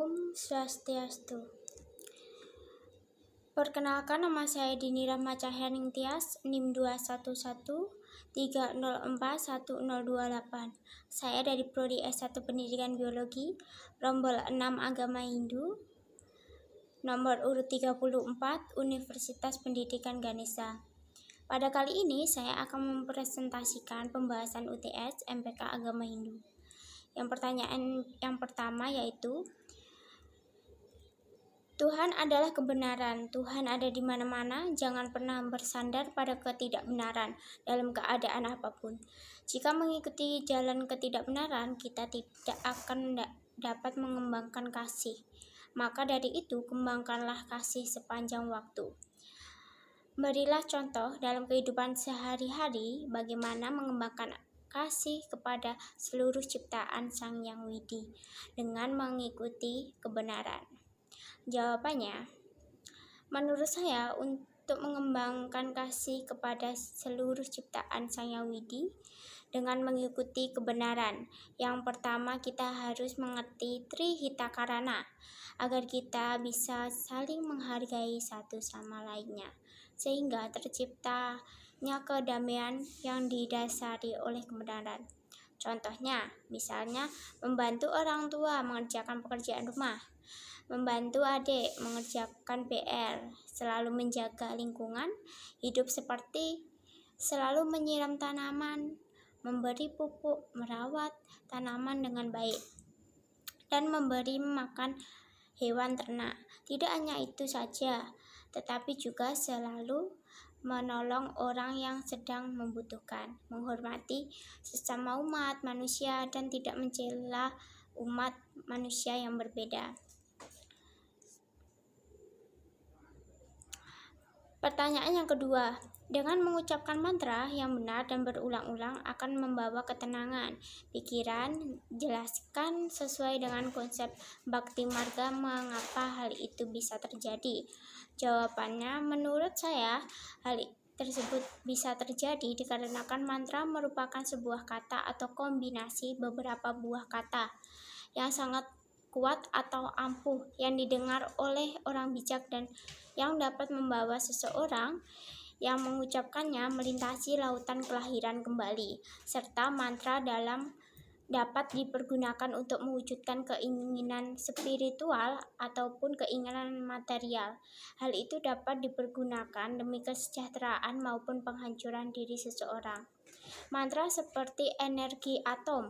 Om Swastiastu. Perkenalkan, nama saya Dini Rahma Cahyaning Tias, NIM 21130410228. Saya dari Prodi S1 Pendidikan Biologi, Rombol 6 Agama Hindu, nomor urut 34, Universitas Pendidikan Ganesha. Pada kali ini saya akan mempresentasikan pembahasan UTS MPK Agama Hindu. Pertanyaan yang pertama yaitu, Tuhan adalah kebenaran. Tuhan ada di mana-mana. Jangan pernah bersandar pada ketidakbenaran dalam keadaan apapun. Jika mengikuti jalan ketidakbenaran, kita tidak akan dapat mengembangkan kasih. Maka dari itu, kembangkanlah kasih sepanjang waktu. Berilah contoh dalam kehidupan sehari-hari bagaimana mengembangkan kasih kepada seluruh ciptaan Sang Yang Widi dengan mengikuti kebenaran. Jawabannya, menurut saya untuk mengembangkan kasih kepada seluruh ciptaan Sang Yang Widi dengan mengikuti kebenaran. Yang pertama, kita harus mengerti Trihita Karana agar kita bisa saling menghargai satu sama lainnya, sehingga terciptanya kedamaian yang didasari oleh kebenaran. Contohnya, misalnya membantu orang tua mengerjakan pekerjaan rumah, membantu adik mengerjakan PR, selalu menjaga lingkungan hidup seperti selalu menyiram tanaman, memberi pupuk, merawat tanaman dengan baik, dan memberi makan hewan ternak. Tidak hanya itu saja, tetapi juga selalu menolong orang yang sedang membutuhkan, menghormati sesama umat manusia, dan tidak mencela umat manusia yang berbeda. Pertanyaan yang kedua, dengan mengucapkan mantra yang benar dan berulang-ulang akan membawa ketenangan pikiran. Jelaskan sesuai dengan konsep Bhakti Marga mengapa hal itu bisa terjadi. Jawabannya, menurut saya hal tersebut bisa terjadi dikarenakan mantra merupakan sebuah kata atau kombinasi beberapa buah kata yang sangat kuat atau ampuh yang didengar oleh orang bijak dan yang dapat membawa seseorang yang mengucapkannya melintasi lautan kelahiran kembali, serta mantra dapat dipergunakan untuk mewujudkan keinginan spiritual ataupun keinginan material. Hal itu dapat dipergunakan demi kesejahteraan maupun penghancuran diri seseorang. Mantra seperti energi atom,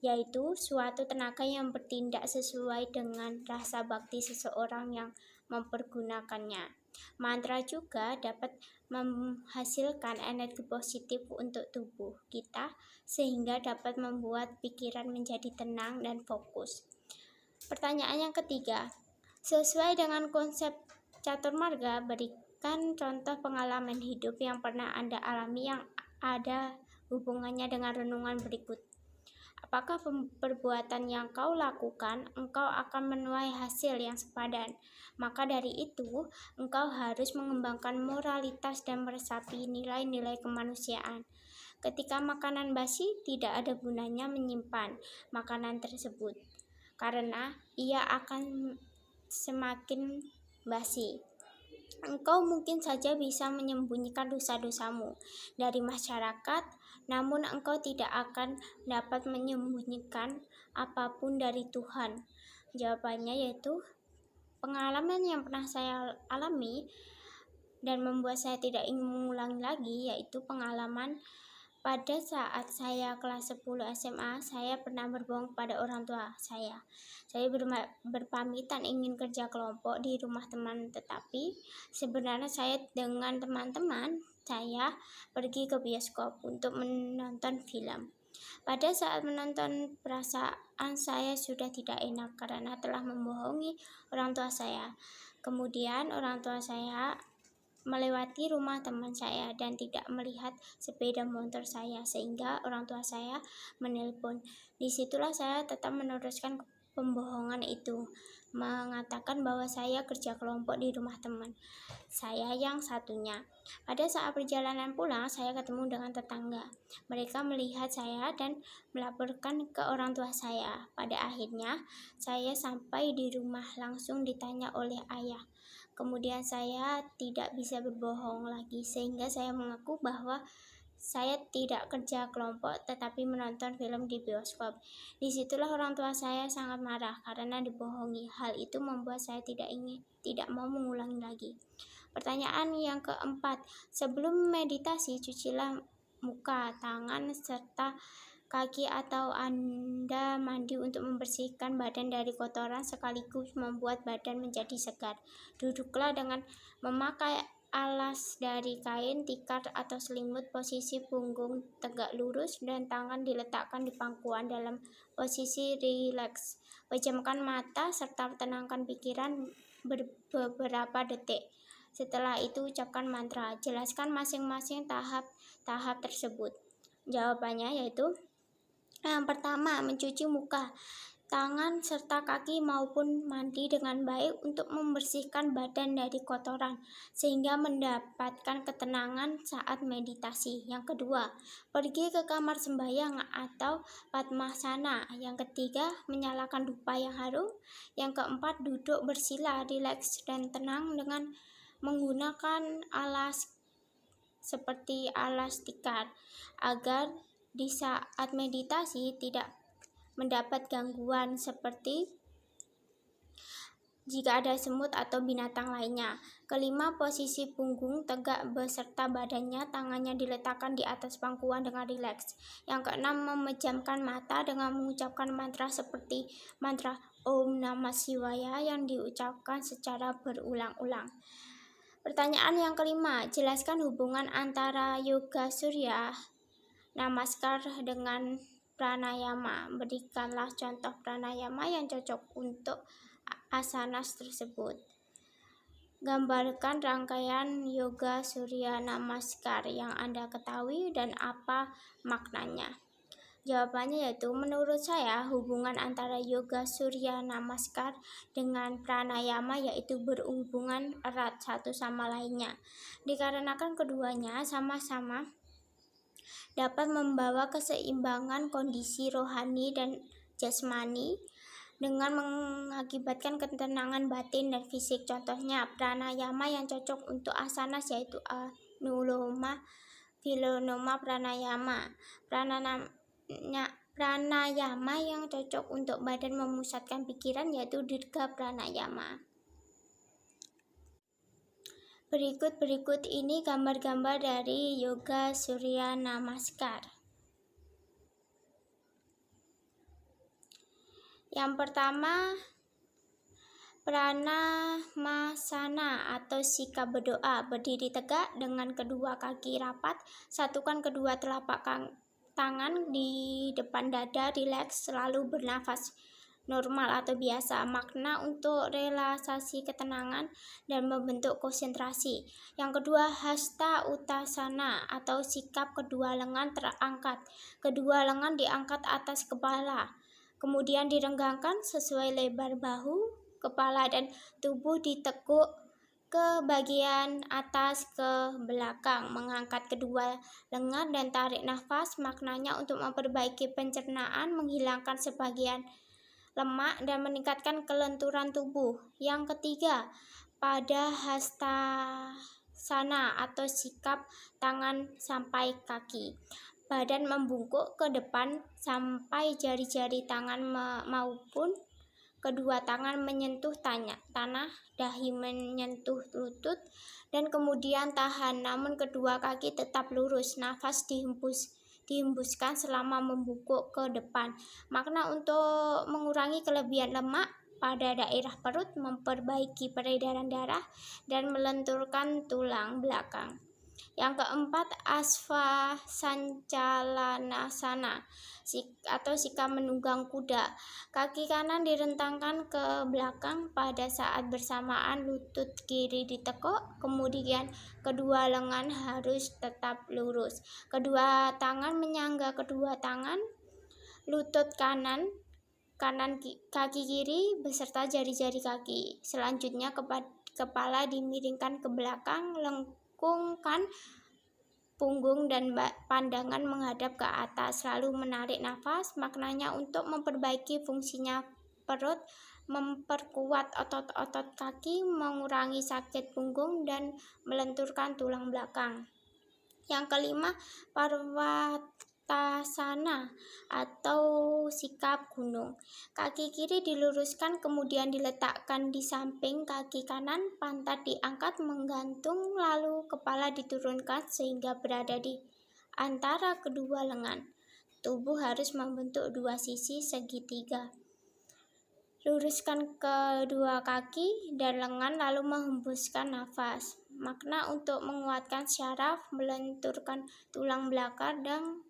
yaitu suatu tenaga yang bertindak sesuai dengan rasa bakti seseorang yang mempergunakannya. Mantra juga dapat menghasilkan energi positif untuk tubuh kita sehingga dapat membuat pikiran menjadi tenang dan fokus. Pertanyaan yang ketiga, sesuai dengan konsep Caturmarga, berikan contoh pengalaman hidup yang pernah Anda alami yang ada hubungannya dengan renungan berikut. Apakah perbuatan yang kau lakukan, engkau akan menuai hasil yang sepadan? Maka dari itu, engkau harus mengembangkan moralitas dan meresapi nilai-nilai kemanusiaan. Ketika makanan basi, tidak ada gunanya menyimpan makanan tersebut, karena ia akan semakin basi. Engkau mungkin saja bisa menyembunyikan dosa-dosamu dari masyarakat, namun engkau tidak akan dapat menyembunyikan apapun dari Tuhan. Jawabannya yaitu, pengalaman yang pernah saya alami dan membuat saya tidak ingin mengulangi lagi, yaitu pengalaman pada saat saya kelas 10 SMA, saya pernah berbohong kepada orang tua saya. Saya berpamitan ingin kerja kelompok di rumah teman, tetapi sebenarnya saya dengan teman-teman saya pergi ke bioskop untuk menonton film. Pada saat menonton, perasaan saya sudah tidak enak karena telah membohongi orang tua saya. Kemudian orang tua saya melewati rumah teman saya dan tidak melihat sepeda motor saya, sehingga orang tua saya menelpon. Disitulah saya tetap meneruskan pembohongan itu, mengatakan bahwa saya kerja kelompok di rumah teman saya yang satunya. Pada saat perjalanan pulang, saya ketemu dengan tetangga. Mereka melihat saya dan melaporkan ke orang tua saya. Pada akhirnya, saya sampai di rumah langsung ditanya oleh ayah. Kemudian saya tidak bisa berbohong lagi, sehingga saya mengaku bahwa saya tidak kerja kelompok tetapi menonton film di bioskop. Disitulah orang tua saya sangat marah karena dibohongi. Hal itu membuat saya tidak mau mengulangi lagi. Pertanyaan yang keempat, sebelum meditasi cucilah muka, tangan, serta kaki atau Anda mandi untuk membersihkan badan dari kotoran sekaligus membuat badan menjadi segar. Duduklah dengan memakai alas dari kain, tikar, atau selimut. Posisi punggung tegak lurus dan tangan diletakkan di pangkuan dalam posisi rileks. Pejamkan mata serta tenangkan pikiran beberapa detik. Setelah itu ucapkan mantra. Jelaskan masing-masing tahap tersebut. Jawabannya yaitu yang pertama, mencuci muka, tangan serta kaki maupun mandi dengan baik untuk membersihkan badan dari kotoran sehingga mendapatkan ketenangan saat meditasi. Yang kedua, pergi ke kamar sembahyang atau padmasana. Yang ketiga, menyalakan dupa yang harum. Yang keempat, duduk bersila, rileks dan tenang dengan menggunakan alas seperti alas tikar agar di saat meditasi tidak mendapat gangguan seperti jika ada semut atau binatang lainnya. Kelima, posisi punggung tegak beserta badannya, tangannya diletakkan di atas pangkuan dengan rileks. Yang keenam, memejamkan mata dengan mengucapkan mantra seperti mantra Om Namah Shivaya yang diucapkan secara berulang-ulang. Pertanyaan yang kelima, jelaskan hubungan antara yoga surya namaskar dengan pranayama. Berikanlah contoh pranayama yang cocok untuk asanas tersebut. Gambarkan rangkaian yoga surya namaskar yang Anda ketahui dan apa maknanya. Jawabannya yaitu, menurut saya hubungan antara yoga surya namaskar dengan pranayama yaitu berhubungan erat satu sama lainnya. Dikarenakan keduanya sama-sama dapat membawa keseimbangan kondisi rohani dan jasmani dengan mengakibatkan ketenangan batin dan fisik. Contohnya, pranayama yang cocok untuk asanas yaitu anuloma viloma pranayama. Pranayama yang cocok untuk badan memusatkan pikiran yaitu dirga pranayama. Berikut ini gambar-gambar dari yoga surya namaskar. Yang pertama, pranamasana atau sikap berdoa. Berdiri tegak dengan kedua kaki rapat, satukan kedua telapak tangan di depan dada, rileks, selalu bernafas normal atau biasa. Makna untuk relaksasi ketenangan dan membentuk konsentrasi. Yang kedua, hasta uttasana atau sikap kedua lengan terangkat. Kedua lengan diangkat atas kepala, kemudian direnggangkan sesuai lebar bahu, kepala dan tubuh ditekuk ke bagian atas ke belakang. Mengangkat kedua lengan dan tarik nafas, maknanya untuk memperbaiki pencernaan, menghilangkan sebagian lemak dan meningkatkan kelenturan tubuh. Yang ketiga, pada hastasana atau sikap tangan sampai kaki. Badan membungkuk ke depan sampai jari-jari tangan maupun kedua tangan menyentuh tanah, dahi menyentuh lutut, dan kemudian tahan, namun kedua kaki tetap lurus. Nafas dihembuskan selama membungkuk ke depan. Makna untuk mengurangi kelebihan lemak pada daerah perut, memperbaiki peredaran darah, dan melenturkan tulang belakang. Yang keempat, asva sancalanasana atau sikap menunggang kuda. Kaki kanan direntangkan ke belakang pada saat bersamaan lutut kiri ditekuk, kemudian kedua lengan harus tetap lurus. Kedua tangan menyangga kedua tangan, lutut kanan kaki kiri beserta jari-jari kaki. Selanjutnya kepala dimiringkan ke belakang, lengkungkan punggung dan pandangan menghadap ke atas, lalu menarik nafas. Maknanya untuk memperbaiki fungsinya perut, memperkuat otot-otot kaki, mengurangi sakit punggung, dan melenturkan tulang belakang. Yang kelima, Parvatasana atau sikap gunung. Kaki kiri diluruskan kemudian diletakkan di samping kaki kanan, pantat diangkat menggantung, lalu kepala diturunkan sehingga berada di antara kedua lengan. Tubuh harus membentuk dua sisi segitiga. Luruskan kedua kaki dan lengan lalu menghembuskan nafas. Makna untuk menguatkan syaraf, melenturkan tulang belakang, dan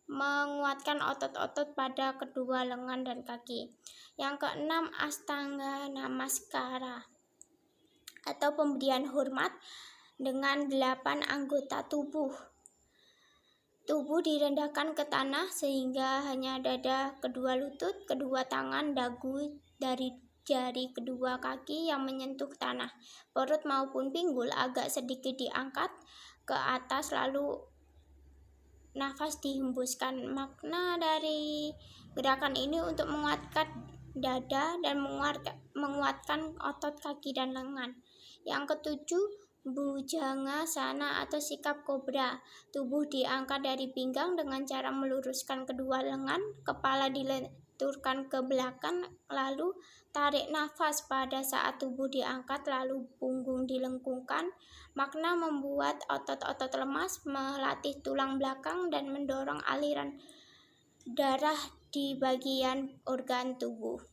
menguatkan otot-otot pada kedua lengan dan kaki. Yang keenam, Astanga Namaskara atau pemberian hormat dengan 8 anggota tubuh. Tubuh direndahkan ke tanah sehingga hanya dada, kedua lutut, kedua tangan, dagu, dari jari kedua kaki yang menyentuh tanah. Perut maupun pinggul agak sedikit diangkat ke atas lalu nafas dihembuskan. Makna dari gerakan ini untuk menguatkan dada dan menguatkan otot kaki dan lengan. Yang ketujuh, Bhujangasana atau sikap kobra. Tubuh diangkat dari pinggang dengan cara meluruskan kedua lengan, kepala dilenturkan ke belakang, lalu tarik nafas pada saat tubuh diangkat, lalu punggung dilengkungkan. Makna membuat otot-otot lemas, melatih tulang belakang, dan mendorong aliran darah di bagian organ tubuh.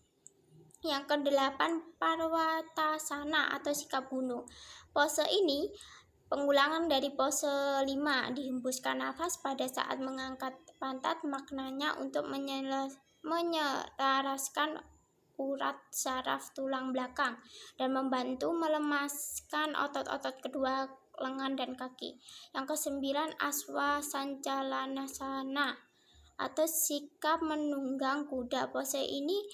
Yang kedelapan, Parvatasana atau sikap gunung. Pose ini pengulangan dari pose 5. Dihembuskan nafas pada saat mengangkat pantat. Maknanya untuk menyelaraskan urat saraf tulang belakang dan membantu melemaskan otot-otot kedua lengan dan kaki. Yang kesembilan, Aswasancalanasana atau sikap menunggang kuda. Pose ini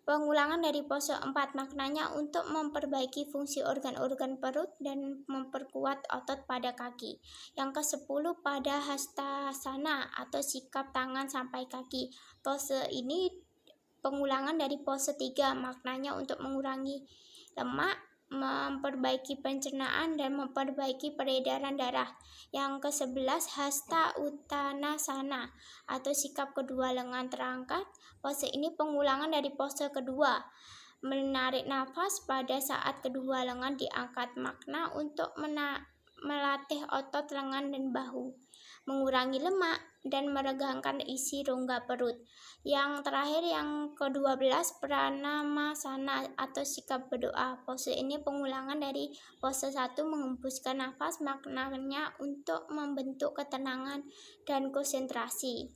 pengulangan dari pose 4, maknanya untuk memperbaiki fungsi organ-organ perut dan memperkuat otot pada kaki. Yang ke-10, Padahastasana atau sikap tangan sampai kaki. Pose ini pengulangan dari pose 3, maknanya untuk mengurangi lemak, memperbaiki pencernaan, dan memperbaiki peredaran darah. Yang ke-11, Hasta Uttanasana atau sikap kedua lengan terangkat. Pose ini pengulangan dari pose kedua, menarik nafas pada saat kedua lengan diangkat. Makna untuk melatih otot lengan dan bahu, mengurangi lemak, dan meregangkan isi rongga perut. Yang terakhir, yang ke-12, Pranamasana atau sikap berdoa. Pose ini pengulangan dari pose 1, menghembuskan nafas, maknanya untuk membentuk ketenangan dan konsentrasi.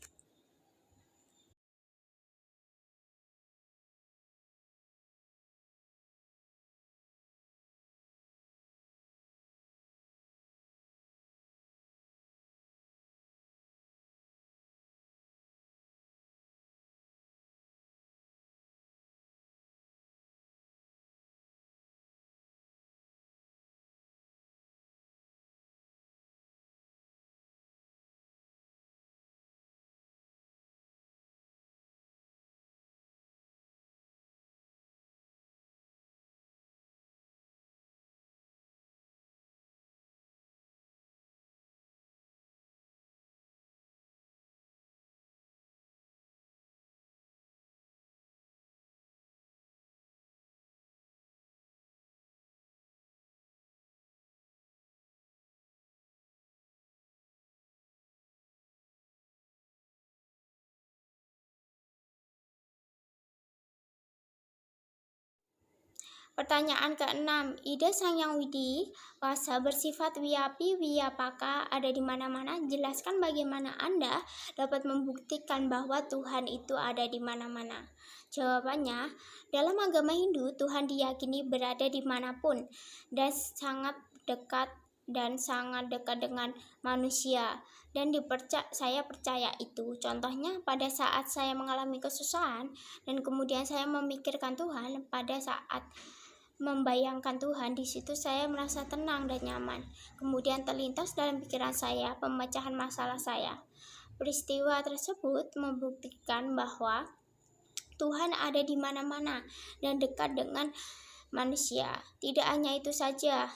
Pertanyaan ke-6, Ida Sang Hyang Widi Wasa bersifat wiyapi wiyapaka ada di mana-mana. Jelaskan bagaimana Anda dapat membuktikan bahwa Tuhan itu ada di mana-mana. Jawabannya, dalam agama Hindu, Tuhan diyakini berada dimanapun dan sangat dekat dan sangat dekat dengan manusia, dan saya percaya itu. Contohnya pada saat saya mengalami kesusahan dan kemudian saya memikirkan Tuhan, pada saat membayangkan Tuhan, di situ saya merasa tenang dan nyaman. Kemudian terlintas dalam pikiran saya pemecahan masalah saya. Peristiwa tersebut membuktikan bahwa Tuhan ada di mana-mana dan dekat dengan manusia. Tidak hanya itu saja,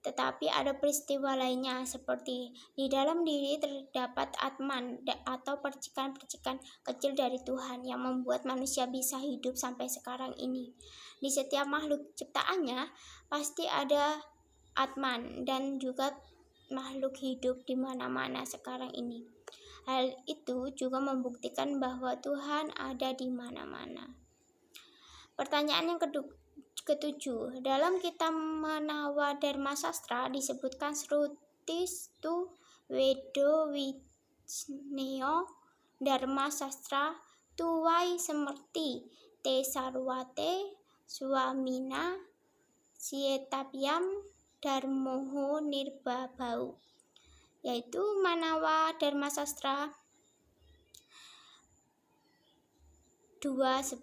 tetapi ada peristiwa lainnya, seperti di dalam diri terdapat atman atau percikan-percikan kecil dari Tuhan yang membuat manusia bisa hidup sampai sekarang ini. Di setiap makhluk ciptaannya pasti ada atman dan juga makhluk hidup di mana-mana sekarang ini. Hal itu juga membuktikan bahwa Tuhan ada di mana-mana. Pertanyaan yang ketujuh, dalam kitab Manawa Dharma Sastra disebutkan Srutistu Wedo Wisneo Dharma Sastra Tuwai Semerti Te Sarwate Swamina Sietapyam Dharmoho Nirbabau, yaitu Manawa Dharma Sastra 2.10.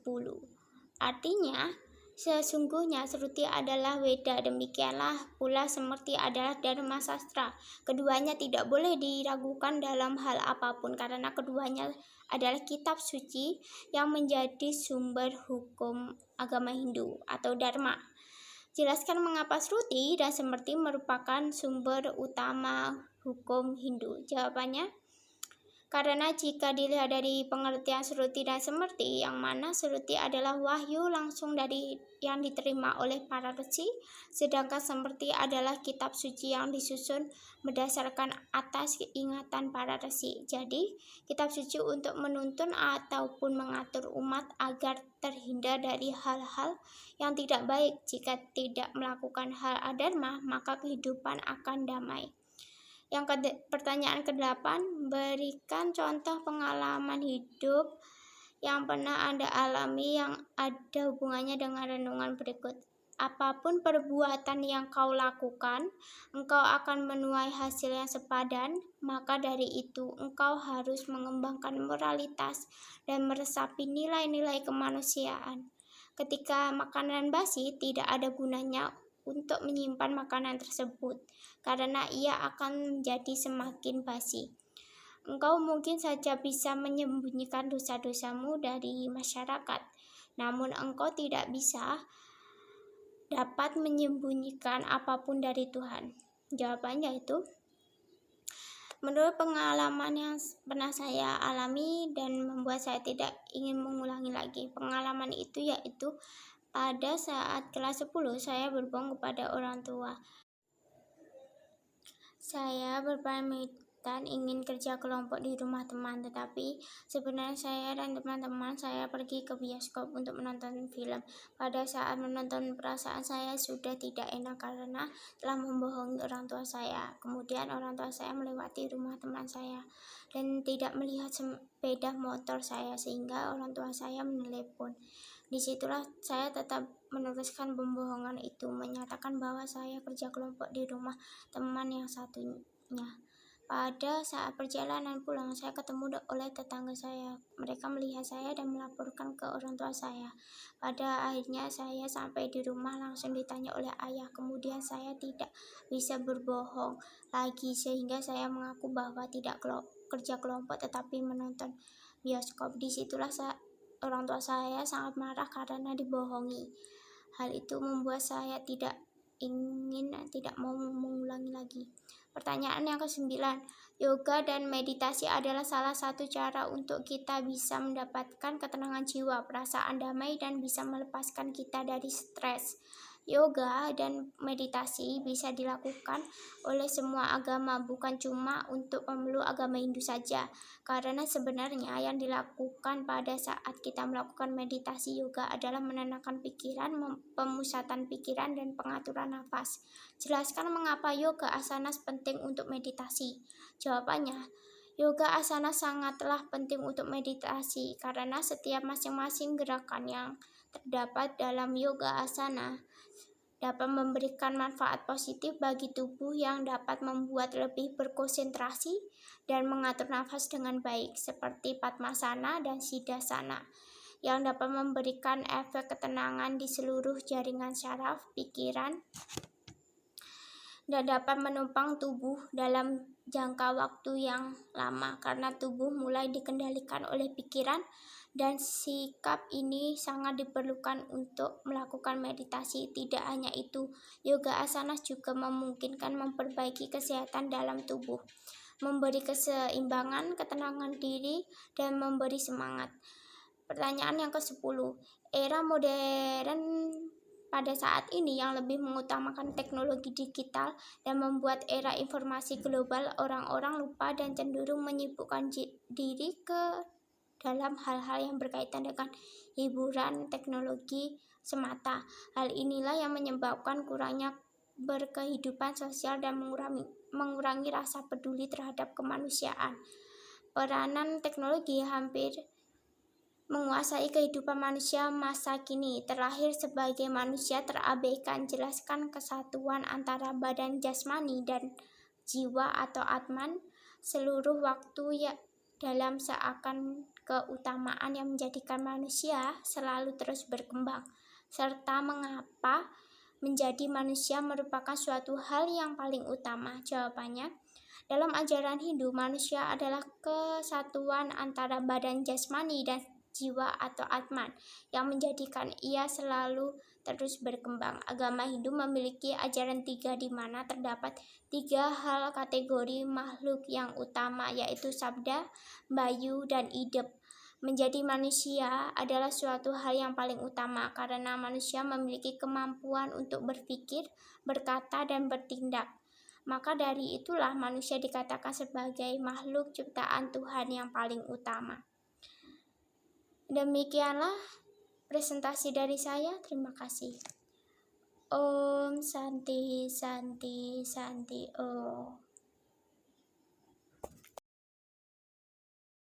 Artinya, sesungguhnya Sruti adalah Weda, demikianlah pula Semerti adalah Dharma Sastra. Keduanya tidak boleh diragukan dalam hal apapun, karena keduanya adalah kitab suci yang menjadi sumber hukum agama Hindu atau Dharma. Jelaskan mengapa Sruti dan Semerti merupakan sumber utama hukum Hindu. Jawabannya, karena jika dilihat dari pengertian Sruti dan Semerti, yang mana Sruti adalah wahyu langsung dari yang diterima oleh para resi, sedangkan Semerti adalah kitab suci yang disusun berdasarkan atas ingatan para resi. Jadi, kitab suci untuk menuntun ataupun mengatur umat agar terhindar dari hal-hal yang tidak baik. Jika tidak melakukan hal adharma, maka kehidupan akan damai. Pertanyaan ke-8, berikan contoh pengalaman hidup yang pernah Anda alami yang ada hubungannya dengan renungan berikut. Apapun perbuatan yang kau lakukan, engkau akan menuai hasil yang sepadan, maka dari itu engkau harus mengembangkan moralitas dan meresapi nilai-nilai kemanusiaan. Ketika makanan basi, tidak ada gunanya untuk menyimpan makanan tersebut, karena ia akan menjadi semakin basi. Engkau mungkin saja bisa menyembunyikan dosa-dosamu dari masyarakat, namun engkau tidak bisa dapat menyembunyikan apapun dari Tuhan. Jawabannya itu, menurut pengalaman yang pernah saya alami dan membuat saya tidak ingin mengulangi lagi. Pengalaman itu yaitu pada saat kelas 10 saya berbohong kepada orang tua. Saya berpamitan ingin kerja kelompok di rumah teman, tetapi sebenarnya saya dan teman-teman saya pergi ke bioskop untuk menonton film. Pada saat menonton, perasaan saya sudah tidak enak karena telah membohongi orang tua saya. Kemudian orang tua saya melewati rumah teman saya dan tidak melihat sepeda motor saya, sehingga orang tua saya menelepon. Disitulah saya tetap meneruskan pembohongan itu, menyatakan bahwa saya kerja kelompok di rumah teman yang satunya. Pada saat perjalanan pulang, saya ketemu oleh tetangga saya. Mereka melihat saya dan melaporkan ke orang tua saya. Pada akhirnya saya sampai di rumah langsung ditanya oleh ayah. Kemudian saya tidak bisa berbohong lagi, sehingga saya mengaku bahwa tidak kerja kelompok tetapi menonton bioskop. Disitulah orang tua saya sangat marah karena dibohongi. Hal itu membuat saya tidak mau mengulangi lagi. Pertanyaan yang ke-9, yoga dan meditasi adalah salah satu cara untuk kita bisa mendapatkan ketenangan jiwa, perasaan damai, dan bisa melepaskan kita dari stres. Yoga dan meditasi bisa dilakukan oleh semua agama, bukan cuma untuk pemeluk agama Hindu saja. Karena sebenarnya yang dilakukan pada saat kita melakukan meditasi yoga adalah menenangkan pikiran, pemusatan pikiran, dan pengaturan nafas. Jelaskan mengapa yoga asana penting untuk meditasi. Jawabannya, yoga asana sangatlah penting untuk meditasi karena setiap masing-masing gerakan yang terdapat dalam yoga asana dapat memberikan manfaat positif bagi tubuh yang dapat membuat lebih berkonsentrasi dan mengatur nafas dengan baik, seperti Padmasana dan Siddhasana, yang dapat memberikan efek ketenangan di seluruh jaringan syaraf, pikiran, dan dapat menumpang tubuh dalam jangka waktu yang lama karena tubuh mulai dikendalikan oleh pikiran, dan sikap ini sangat diperlukan untuk melakukan meditasi. Tidak hanya itu, yoga asana juga memungkinkan memperbaiki kesehatan dalam tubuh, memberi keseimbangan, ketenangan diri, dan memberi semangat. Pertanyaan yang ke-10, era modern pada saat ini yang lebih mengutamakan teknologi digital dan membuat era informasi global, orang-orang lupa dan cenderung menyibukkan diri ke dalam hal-hal yang berkaitan dengan hiburan teknologi semata. Hal inilah yang menyebabkan kurangnya berkehidupan sosial dan mengurangi rasa peduli terhadap kemanusiaan. Peranan teknologi hampir menguasai kehidupan manusia masa kini. Terlahir sebagai manusia terabaikan. Jelaskan kesatuan antara badan jasmani dan jiwa atau Atman seluruh waktu ya, dalam seakan keutamaan yang menjadikan manusia selalu terus berkembang, serta mengapa menjadi manusia merupakan suatu hal yang paling utama. Jawabannya, dalam ajaran Hindu, manusia adalah kesatuan antara badan jasmani dan jiwa atau Atman yang menjadikan ia selalu terus berkembang. Agama Hindu memiliki ajaran 3 di mana terdapat 3 hal kategori makhluk yang utama, yaitu sabda, bayu, dan idep. Menjadi manusia adalah suatu hal yang paling utama karena manusia memiliki kemampuan untuk berpikir, berkata, dan bertindak. Maka dari itulah manusia dikatakan sebagai makhluk ciptaan Tuhan yang paling utama. Demikianlah presentasi dari saya. Terima kasih. Om Santi Santi Santi Om.